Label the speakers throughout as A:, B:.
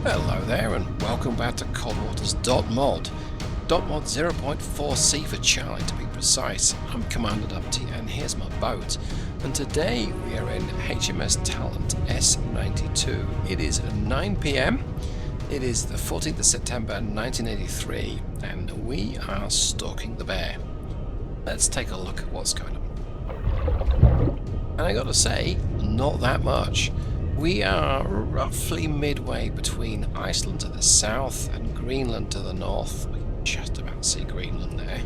A: Hello there and welcome back to Coldwaters.mod. .mod 0.4C for Charlie to be precise. I'm Commander Numpty and here's my boat. And today we are in HMS Talent S92. It is 9 PM. It is the 14th of September 1983 and we are stalking the bear. Let's take a look at what's going on. And I gotta say, not that much. We are roughly midway between Iceland to the south and Greenland to the north. We can just about see Greenland there.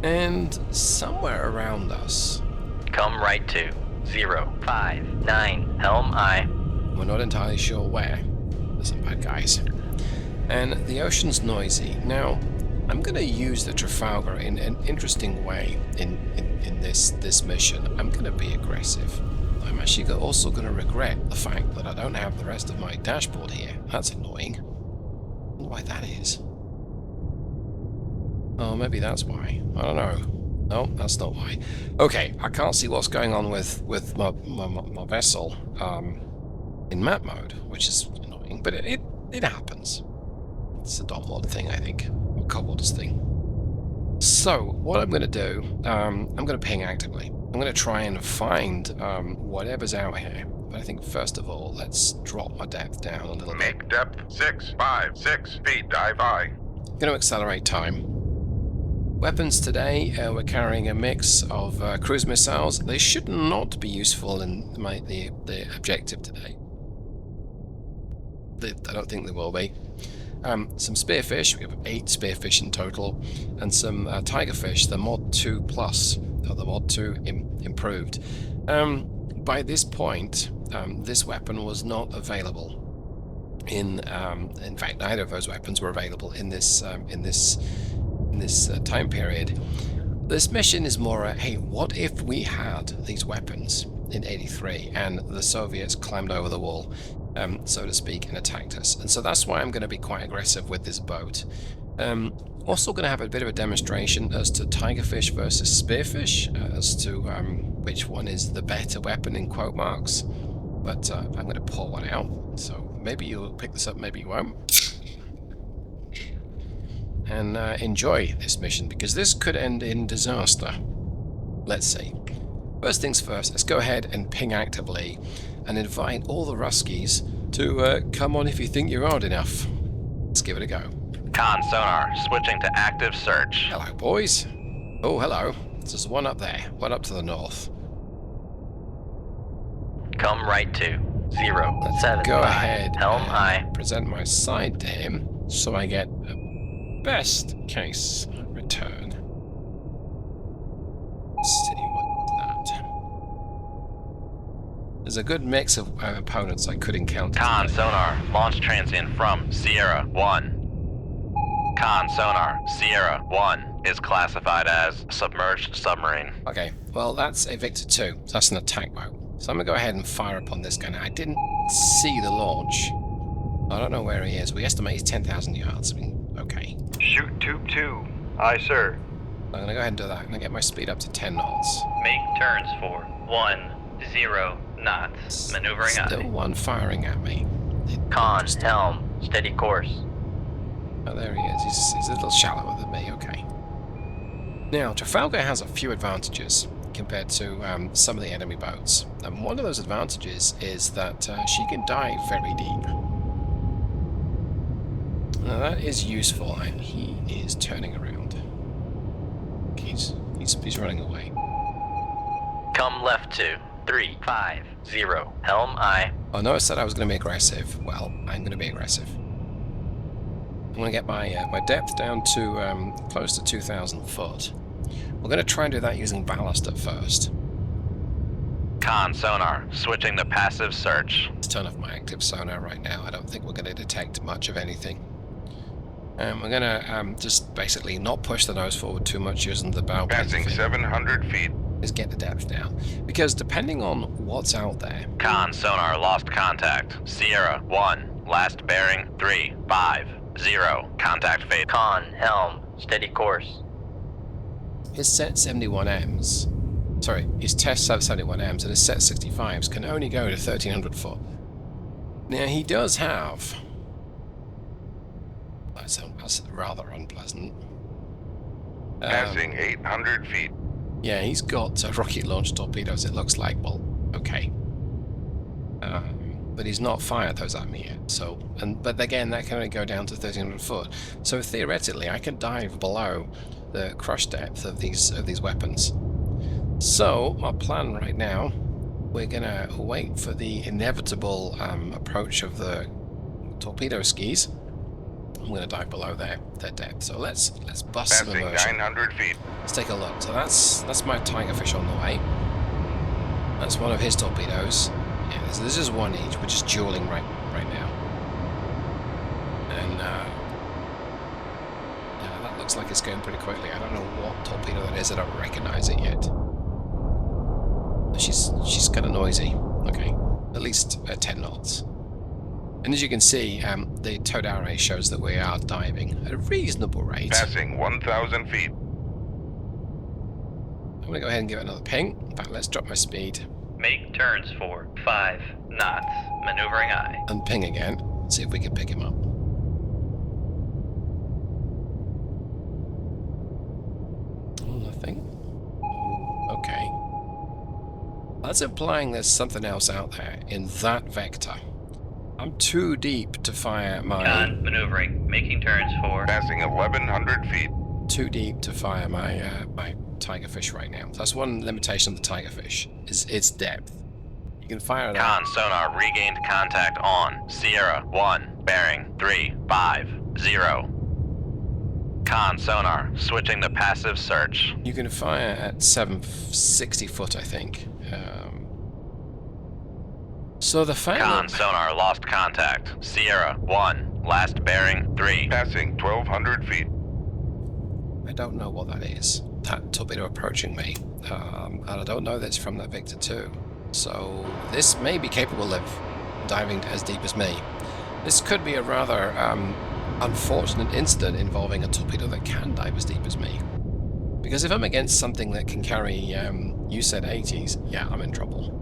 A: And somewhere around us...
B: Come right to 059 Helm I.
A: We're not entirely sure where. There's some bad guys. And the ocean's noisy. Now, I'm going to use the Trafalgar in an interesting way in this mission. I'm going to be aggressive. I'm actually also going to regret the fact that I don't have the rest of my dashboard here. That's annoying. I wonder why that is. Oh, maybe that's why. I don't know. No, that's not why. Okay, I can't see what's going on with my vessel in map mode, which is annoying, but it happens. It's a .mod thing, I think. A Coldwaters thing. So, what I'm going to do, I'm going to ping actively. I'm going to try and find whatever's out here. But I think first of all, let's drop my depth down a little bit.
C: Make depth 656 feet, dive I.
A: I'm going to accelerate time. Weapons today, we're carrying a mix of cruise missiles. They should not be useful in the objective today. I don't think they will be. Some Spearfish, we have 8 Spearfish in total, and some Tigerfish, the Mod 2 Plus, or the Mod 2 improved. By this point, this weapon was not available. In fact, neither of those weapons were available in this time period. This mission is more hey, what if we had these weapons in '83 and the Soviets climbed over the wall? So to speak, and attacked us. And so that's why I'm going to be quite aggressive with this boat. Also going to have a bit of a demonstration as to Tigerfish versus Spearfish, as to which one is the better weapon in quote marks. But I'm going to pull one out, so maybe you'll pick this up, maybe you won't. And enjoy this mission, because this could end in disaster. Let's see. First things first, let's go ahead and ping actively and invite all the Ruskies to come on if you think you're hard enough. Let's give it a go.
B: Con sonar, switching to active search.
A: Hello, boys. Oh, hello. There's one up there, one up to the north.
B: Come right to
A: Let's
B: 075
A: go ahead
B: Helm
A: and
B: I.
A: present my side to him so I get a best case return. Let's see what's that. There's a good mix of opponents I could encounter.
B: Con sonar, launch transient from Sierra 1. Con sonar, Sierra 1 is classified as submerged submarine.
A: Okay, well that's a Victor 2, so that's an attack boat. So I'm going to go ahead and fire upon this guy. Now, I didn't see the launch. I don't know where he is. We estimate he's 10,000 yards. I mean, okay.
D: Shoot tube 2. Aye, sir.
A: I'm going to go ahead and do that. I'm going to get my speed up to 10 knots.
B: Make turns for 10 knots. Maneuvering
A: Still one firing at me.
B: Con, helm, steady course.
A: Oh, there he is. He's a little shallower than me. Okay. Now, Trafalgar has a few advantages compared to some of the enemy boats. And one of those advantages is that she can dive very deep. Now that is useful, and he is turning around. He's running away.
B: Come left to 350 Helm I.
A: Oh no, I said I was going to be aggressive. Well, I'm going to be aggressive. I'm going to get my depth down to close to 2,000 foot. We're going to try and do that using ballast at first.
B: Con sonar, switching to passive search.
A: Let's turn off my active sonar right now. I don't think we're going to detect much of anything. We're going to just basically not push the nose forward too much using the bow.
C: Passing 700 feet.
A: Is get the depth down. Because depending on what's out there...
B: Con sonar, lost contact. Sierra 1, last bearing 350. Contact fade. Con, helm, steady course.
A: His set 71Ms sorry, his test 71Ms and his set 65s can only go to 1300 foot. Now he does have That's rather unpleasant.
C: Passing 800 feet.
A: Yeah, he's got rocket launch torpedoes, it looks like. Well, okay. But he's not fired those at me yet. So, but again, that can only go down to 1,300 foot. So theoretically, I can dive below the crush depth of these weapons. So our plan right now, we're gonna wait for the inevitable approach of the torpedo skis. I'm gonna dive below their depth. So let's bust some
C: Passing
A: immersion.
C: 900 feet.
A: Let's take a look. So that's my Tigerfish on the way. That's one of his torpedoes. Yeah, this is one each. We're just dueling right now. And yeah, that looks like it's going pretty quickly. I don't know what torpedo that is. I don't recognize it yet. She's kind of noisy. Okay, at least at 10 knots. And as you can see, the towed array shows that we are diving at a reasonable rate.
C: Passing 1,000 feet.
A: I'm gonna go ahead and give it another ping. In fact, let's drop my speed
B: Make turns for 5 knots. Maneuvering aye.
A: and ping again. See if we can pick him up. Oh, nothing. Okay. That's implying there's something else out there in that vector. I'm too deep to fire my...
B: Con, maneuvering. Making turns for...
C: Passing 1,100 feet.
A: Too deep to fire my my Tigerfish right now. That's one limitation of the Tigerfish, is its depth. You can fire it out.
B: Con sonar regained contact on Sierra 1, bearing 350. Con sonar switching to passive search.
A: You can fire at 760 foot, I think. So the fact
B: Con
A: that...
B: sonar lost contact. Sierra 1, last bearing 3.
C: Passing 1,200 feet.
A: I don't know what that is. That torpedo approaching me. And I don't know that's from that Victor 2. So this may be capable of diving as deep as me. This could be a rather unfortunate incident involving a torpedo that can dive as deep as me. Because if I'm against something that can carry you said 80s, yeah, I'm in trouble.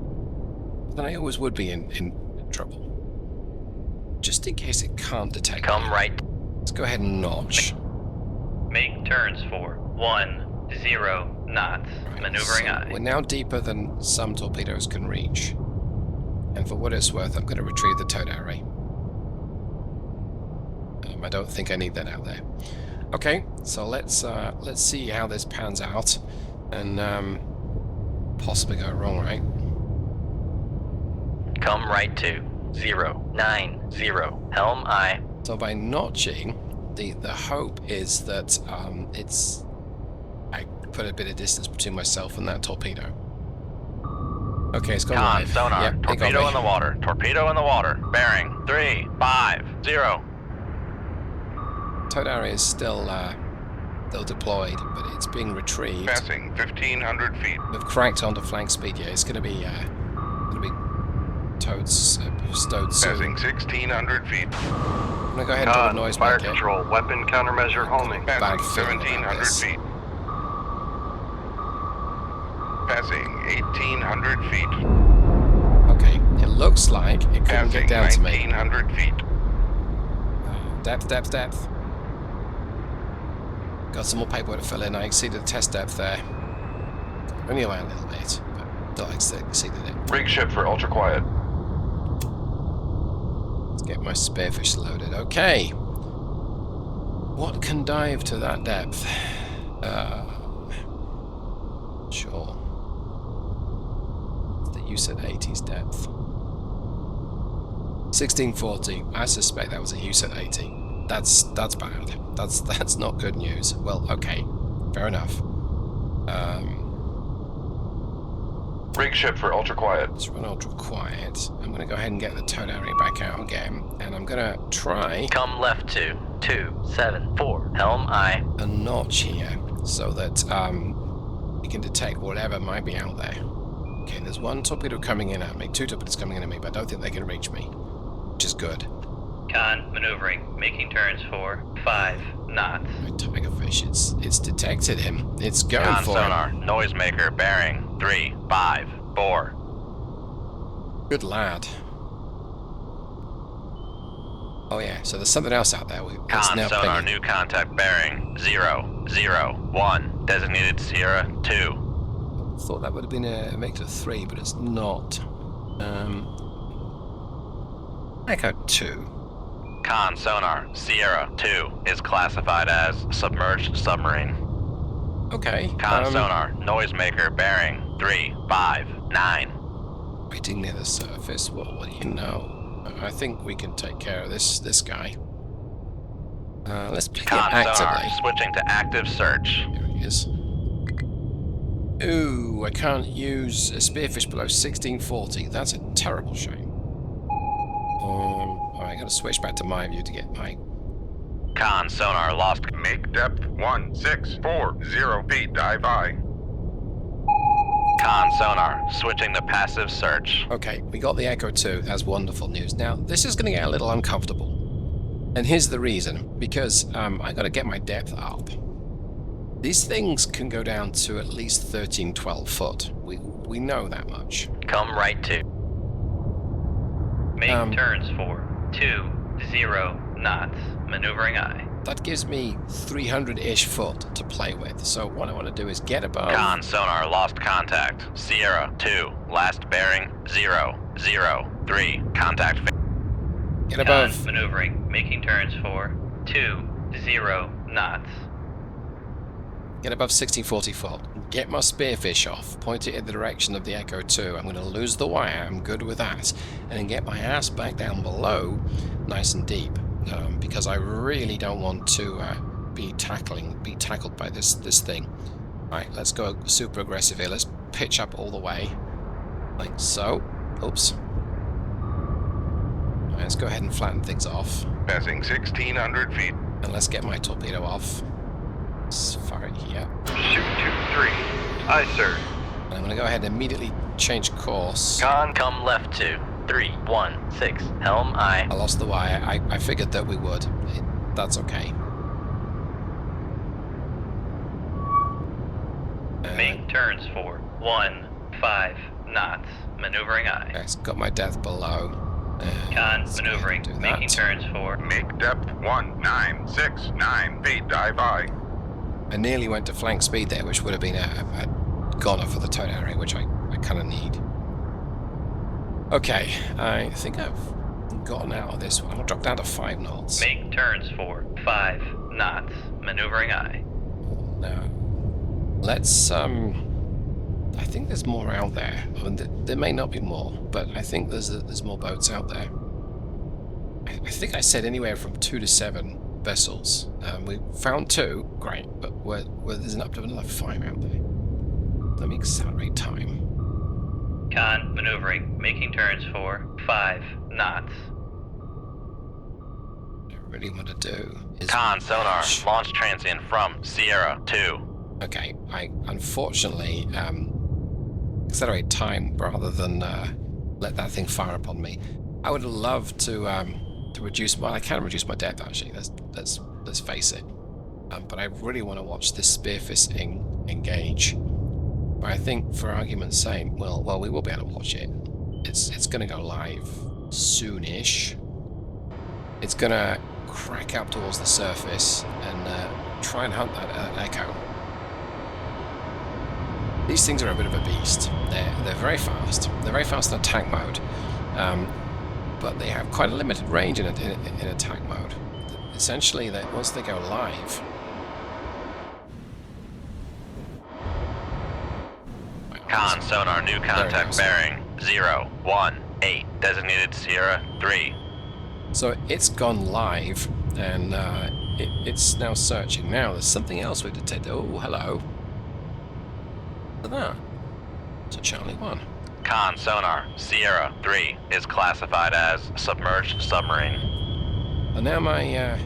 A: Then I always would be in trouble. Just in case it can't detect
B: Come
A: me.
B: right.
A: Let's go ahead and notch.
B: Make turns for 10 knots.
A: Right,
B: Maneuvering
A: so
B: aye.
A: we're now deeper than some torpedoes can reach. And for what it's worth, I'm going to retrieve the towed array. I don't think I need that out there. Okay, so let's see how this pans out, and possibly go wrong, right?
B: Come right to 090. Helm aye.
A: So by notching, the hope is that I put a bit of distance between myself and that torpedo. Okay, it's gone
B: Con
A: live.
B: sonar.
A: Yep, it got
B: Torpedo
A: me.
B: in the water. Torpedo in the water. Bearing 350.
A: Towed array is still deployed, but it's being retrieved.
C: Passing 1,500 feet.
A: We've cracked onto flank speed. Yeah, it's going to be stowed soon.
C: Passing 1,600 feet.
A: I'm gonna go ahead and put a
D: Con,
A: noise
D: fire
A: back in.
D: control, weapon countermeasure homing.
A: Bad
C: Passing
A: feeling about
C: 1,700
A: this.
C: feet. Passing 1,800 feet.
A: Okay, it looks like it couldn't
C: Passing
A: get down to me.
C: 1,900 feet.
A: Depth. Got some more paperwork to fill in. I exceeded the test depth there. Only by a little bit, but still exceeded it.
C: Rig ship for ultra quiet.
A: Let's get my Spearfish loaded. Okay. What can dive to that depth? Sure. You said 80s depth. 1640. I suspect that was a use at 80. That's bad. That's not good news. Well, okay, fair enough.
C: Rig ship for ultra quiet.
A: Let's run ultra quiet. I'm gonna go ahead and get the towed array back out again, and I'm gonna try
B: Come left to 274. Helm aye.
A: a notch here so that we can detect whatever might be out there. Okay, there's one torpedo coming in at me, two torpedoes coming in at me, but I don't think they can reach me, which is good.
B: Con maneuvering. Making turns for 5 knots.
A: My Tigerfish, it's detected him. It's going
B: Con
A: for
B: sonar.
A: him.
B: Noisemaker bearing 354.
A: Good lad. Oh yeah, so there's something else out there. It's
B: Con
A: now
B: sonar,
A: pinging.
B: new contact bearing 001. Designated Sierra 2.
A: Thought that would have been a mix of 3, but it's not. Echo 2.
B: Con sonar, Sierra 2 is classified as submerged submarine.
A: Okay.
B: Con sonar, noisemaker bearing 359.
A: Waiting near the surface. Well, what do you know? I think we can take care of this guy. Let's begin
B: Con sonar,
A: actively.
B: switching to active search.
A: Here he is. Ooh, I can't use a spearfish below 1640. That's a terrible shame. Alright, I gotta switch back to my view to get my...
B: Con sonar lost.
C: Make depth 1640 feet. Dive by.
B: Con sonar, switching to passive search.
A: Okay, we got the Echo 2. That's wonderful news. Now, this is gonna get a little uncomfortable. And here's the reason. Because I gotta get my depth up. These things can go down to at least 13, 12 foot. We know that much.
B: Come right to.
E: Make turns for 20 knots. Maneuvering eye.
A: That gives me 300-ish foot to play with. So what I want to do is get above...
B: Con sonar lost contact. Sierra 2, last bearing 003. Contact.
A: Get above...
E: Con maneuvering. Making turns for 20 knots.
A: Get above 1640 foot. Get my spearfish off. Point it in the direction of the Echo 2. I'm going to lose the wire. I'm good with that. And then get my ass back down below, nice and deep. Because I really don't want to be tackled by this thing. Right, let's go super aggressive here. Let's pitch up all the way, like so. Oops. Right, let's go ahead and flatten things off,
C: Passing 1600 feet.
A: and let's get my torpedo off. Let's fire it here.
D: Shoot 2-3. Aye, sir.
A: And I'm going to go ahead and immediately change course.
E: Con.
B: Come left to 316. Helm aye.
A: I lost the wire. I figured that we would. That's okay.
E: Make turns for 15 knots. Maneuvering eye.
A: It's got my depth below.
E: Con
A: Let's go ahead
E: maneuvering.
A: and do
E: Making
A: that.
E: turns for
C: Make depth 1969 feet. Dive by.
A: I nearly went to flank speed there, which would have been a goner for the towed area, which I kind of need. Okay, I think I've gotten out of this one. I'll drop down to 5 knots.
E: make turns for 5 knots. Maneuvering eye.
A: Now, let's, I think there's more out there. I mean, there may not be more, but I think there's more boats out there. I think I said anywhere from 2 to 7 vessels. We found 2, great, but there's up to another 5 out there. Let me accelerate time.
E: Con maneuvering. Making turns for 5 knots.
A: What I really want to do is...
B: Con sonar, launch transient from Sierra 2.
A: Okay, I unfortunately accelerate time rather than let that thing fire upon me. I would love to reduce. Well, I can reduce my depth actually. Let's face it. But I really want to watch this spearfish engage. But I think, for argument's sake, well, we will be able to watch it. It's going to go live soonish. It's going to crack up towards the surface and try and hunt that Echo. These things are a bit of a beast. They're very fast. They're very fast in attack mode, but they have quite a limited range in attack mode. Essentially, once they go live,
B: Con sonar, new contact bearing 018. Designated Sierra 3.
A: so it's gone live, and it's now searching. Now, there's something else we've detected. Oh, hello. Look at that. It's a Charlie 1.
B: Con sonar, Sierra 3 is classified as submerged submarine.
A: And now my,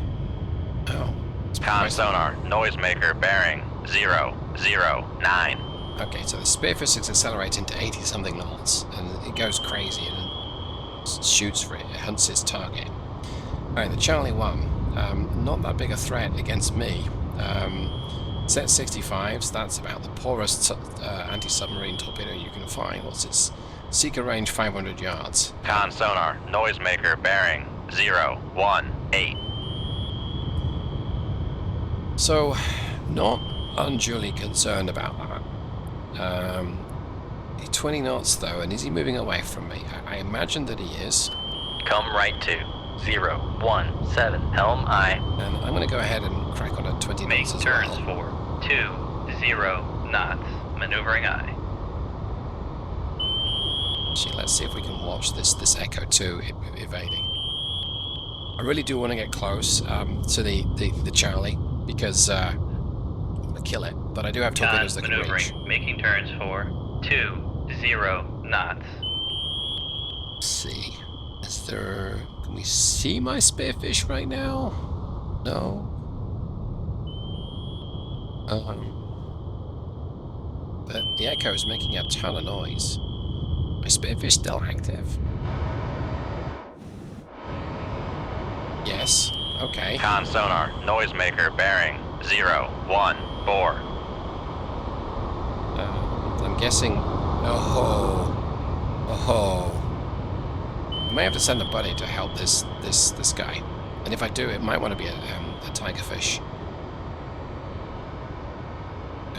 B: Con sonar, noisemaker bearing 009.
A: okay, so the Spearfish is accelerating to 80-something knots, and it goes crazy and shoots for it. It hunts its target. Alright, the Charlie 1, not that big a threat against me. Set 65s, that's about the poorest anti-submarine torpedo you can find. What's its seeker range? 500 yards.
B: Con sonar, noisemaker bearing 010. 8.
A: So, not unduly concerned about that. 20 knots though, and is he moving away from me? I imagine that he is.
B: Come right to 017 helm I.
A: And I'm going to go ahead and crack on at 20
E: Make
A: knots as
E: turns
A: well.
E: for 20 knots. Maneuvering aye.
A: Actually, let's see if we can watch this Echo 2 evading. I really do want to get close to the Charlie, because I want to kill it, but I do have torpedoes that can reach.
E: Maneuvering. Making turns for 20 knots.
A: Let's see. Is there... Can we see my Spearfish right now? No. But the Echo is making a ton of noise. My Spearfish still active? Yes. Okay.
B: Con sonar, noisemaker bearing 014.
A: I'm guessing... Oh. I may have to send a buddy to help this guy. And if I do, it might want to be a Tigerfish.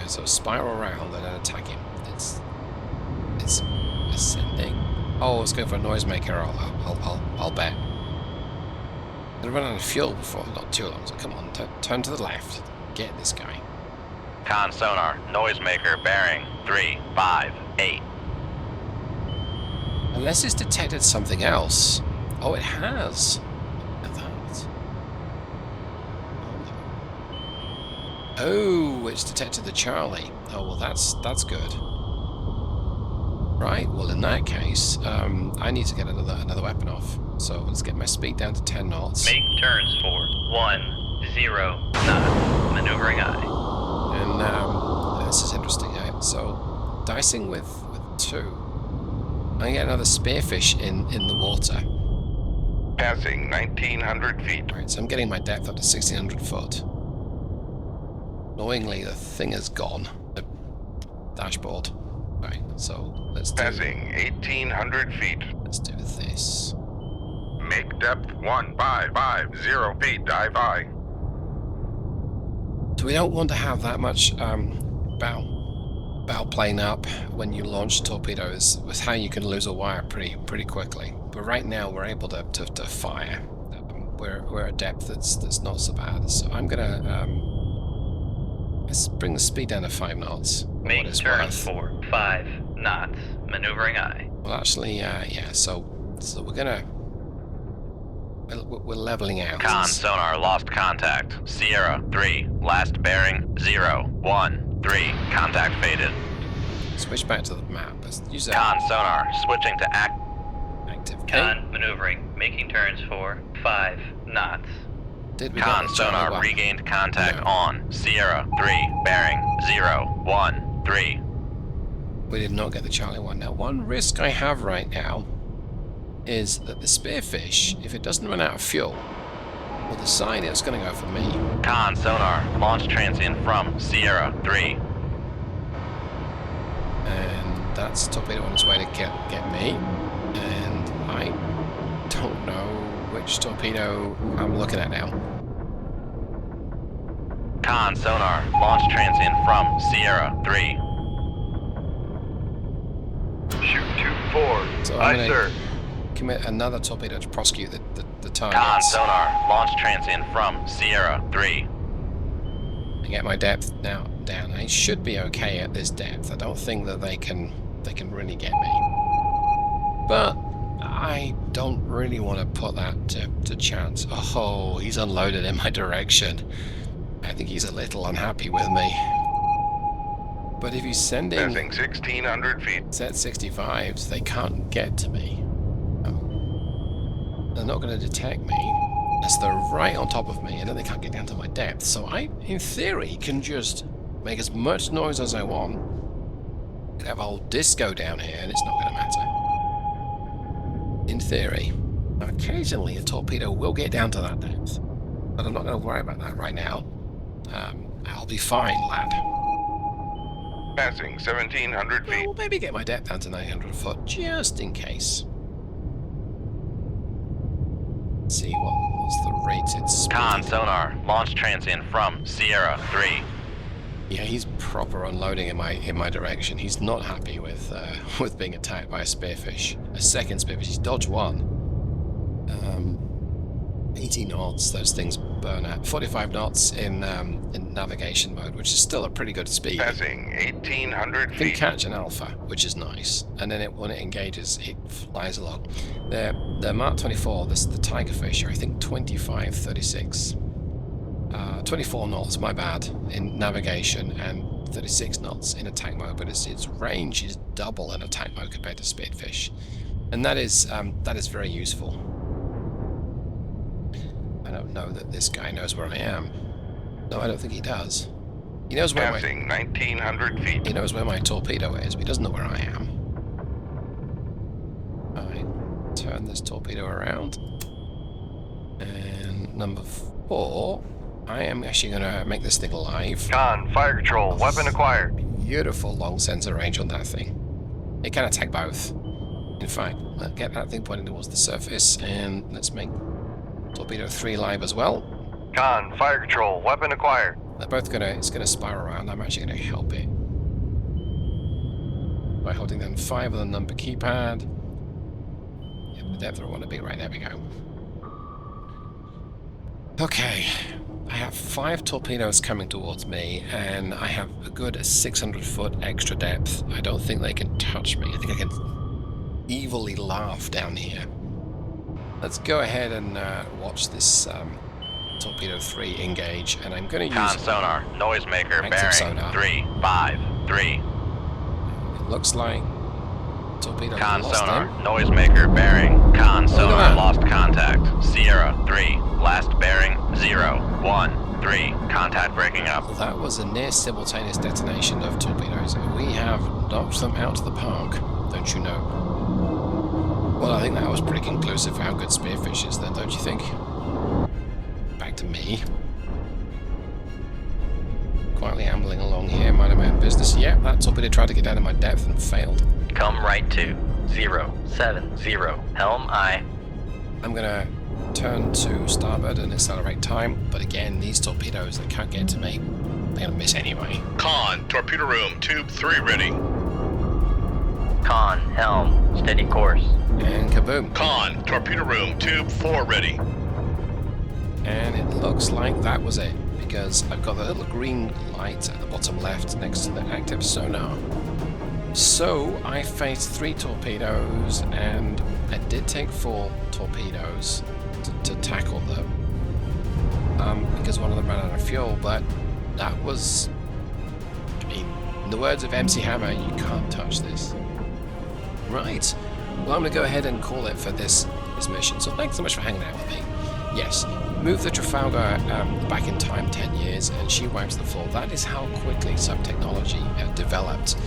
A: So spiral around and then attack him. It's ascending. Oh, it's going for a noisemaker. I'll bet. I've run out of fuel before not too long. So come on, turn to the left. Get this guy.
B: Con sonar, noisemaker bearing 358.
A: Unless it's detected something else. Oh, it has. Look at that. Oh, it's detected the Charlie. Oh, well, that's good. Right. Well, in that case, I need to get another weapon off. So let's get my speed down to 10 knots.
E: Make turns for 10 knots. Maneuvering aye.
A: And this is interesting. So dicing with 2. I get another Spearfish in the water.
C: Passing 1900 feet.
A: Right, so I'm getting my depth up to 1600 foot. Annoyingly, the thing is gone. The dashboard. Right, so let's do...
C: Passing 1800 feet.
A: Let's do this.
C: Make depth 1550 feet. Dive aye.
A: So we don't want to have that much bow plane up when you launch torpedoes, with how you can lose a wire pretty quickly. But right now we're able to fire. We're at depth that's not so bad. So I'm gonna let's bring the speed down to 5 knots.
E: Make turns for 5 knots. Maneuvering aye.
A: Well, actually, yeah. So we're gonna we're leveling out.
B: Con sonar lost contact. Sierra 3, last bearing 013. Contact faded.
A: Switch back to the map. Let's use that.
B: Con sonar switching to
A: Active.
E: Con maneuvering. Making turns for 5 knots.
A: Did we
B: Con
A: get the Charlie
B: sonar
A: weapon?
B: regained contact
A: No.
B: on Sierra 3, bearing 013.
A: We did not get the Charlie one. Now, one risk I have right now is that the Spearfish, if it doesn't run out of fuel, will decide it's going to go for me.
B: Con sonar launch transient from Sierra 3.
A: And that's a torpedo on its way to get me. And I don't know which torpedo I'm looking at now.
B: Con sonar launch transient from Sierra 3.
D: Shoot 2-4.
A: So I'm
D: Aye,
A: gonna
D: sir.
A: commit another torpedo to prosecute the
B: Con
A: targets.
B: sonar launch transient from Sierra 3.
A: And get my depth now down. I should be okay at this depth. I don't think that they can really get me. But I don't really want to put that to chance. Oh, he's unloaded in my direction. I think he's a little unhappy with me. But if he's sending
C: Passing 1600 feet.
A: Z-65s, they can't get to me. They're not going to detect me unless they're right on top of me, and then they can't get down to my depth. So I, in theory, can just make as much noise as I want. I have a whole disco down here, and it's not going to matter. In theory. Occasionally, a torpedo will get down to that depth, but I'm not going to worry about that right now. I'll be fine, lad.
C: Passing 1700 feet.
A: I'll maybe get my depth down to 900 foot, just in case. Let's see what What's the rated speed?
B: Con sonar, launch transient from Sierra 3.
A: Yeah, he's proper unloading in my direction. He's not happy with with being attacked by a spearfish. A second spearfish. He's dodge 1. 80 knots. Those things burn at 45 knots in navigation mode, which is still a pretty good speed.
C: Passing 1,800
A: Can
C: feet.
A: catch an alpha, which is nice, and then when it engages, it flies along. The Mark 24, this the Tigerfish, are I think 25, 36, 24 knots, my bad, in navigation, and 36 knots in attack mode. But its range is double in attack mode compared to spearfish, and that is very useful. I don't know that this guy knows where I am. No, I don't think he does. He knows where
C: Passing 1,900 feet.
A: He knows where my torpedo is, but he doesn't know where I am. I turn this torpedo around. And number 4, I am actually going to make this thing live.
D: Con, fire control, weapon acquired.
A: Beautiful long sensor range on that thing. It can attack both. In fact, let's get that thing pointing towards the surface, and let's make torpedo 3 live as well.
D: Con, fire control, weapon acquired.
A: They're both it's gonna spiral around. I'm actually gonna help it by holding down 5 on the number keypad. Get the depth I want to be. Right, there we go. Okay, I have 5 torpedoes coming towards me, and I have a good 600 foot extra depth. I don't think they can touch me. I think I can evilly laugh down here. Let's go ahead and watch this torpedo 3 engage, and I'm going to use
B: Con sonar, noisemaker
A: active
B: bearing
A: sonar.
B: 353.
A: It looks like torpedo
B: Con
A: lost
B: sonar,
A: him.
B: noisemaker bearing. Con
A: Look at
B: sonar
A: that.
B: lost contact. Sierra 3, last bearing 013. Contact breaking up.
A: Well, that was a near simultaneous detonation of torpedoes. We have knocked them out of the park, don't you know? Well, I think that was pretty conclusive for how good Spearfish is then, don't you think? Back to me. Quietly ambling along here, minding my own business. Yeah, that torpedo tried to get out of my depth and failed.
E: Come right to 070. Helm aye.
A: I'm gonna turn to starboard and accelerate time, but again, these torpedoes, they can't get to me. They're gonna miss anyway.
C: Con, torpedo room, tube 3 ready.
E: Con, helm, steady course.
A: And kaboom.
C: Con, torpedo room, tube 4 ready.
A: And it looks like that was it, because I've got the little green light at the bottom left next to the active sonar. So I faced 3 torpedoes, and I did take 4 torpedoes to tackle them, because one of them ran out of fuel. But that was, I mean, in the words of MC Hammer, you can't touch this. Right. Well, I'm going to go ahead and call it for this mission. So thanks so much for hanging out with me. Yes, move the Trafalgar back in time 10 years and she wipes the floor. That is how quickly some technology developed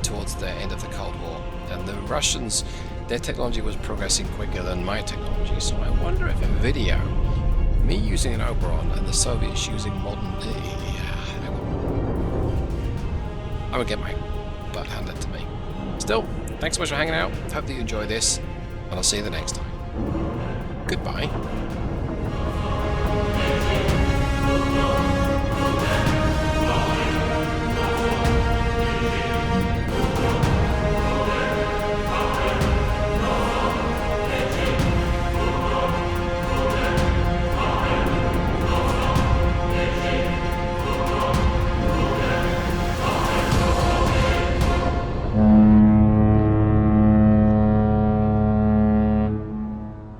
A: towards the end of the Cold War. And the Russians, their technology was progressing quicker than my technology. So I wonder if a video, me using an Oberon and the Soviets using modern... I would get my butt handed to me. Still, thanks so much for hanging out. Hope that you enjoy this, and I'll see you the next time. Goodbye.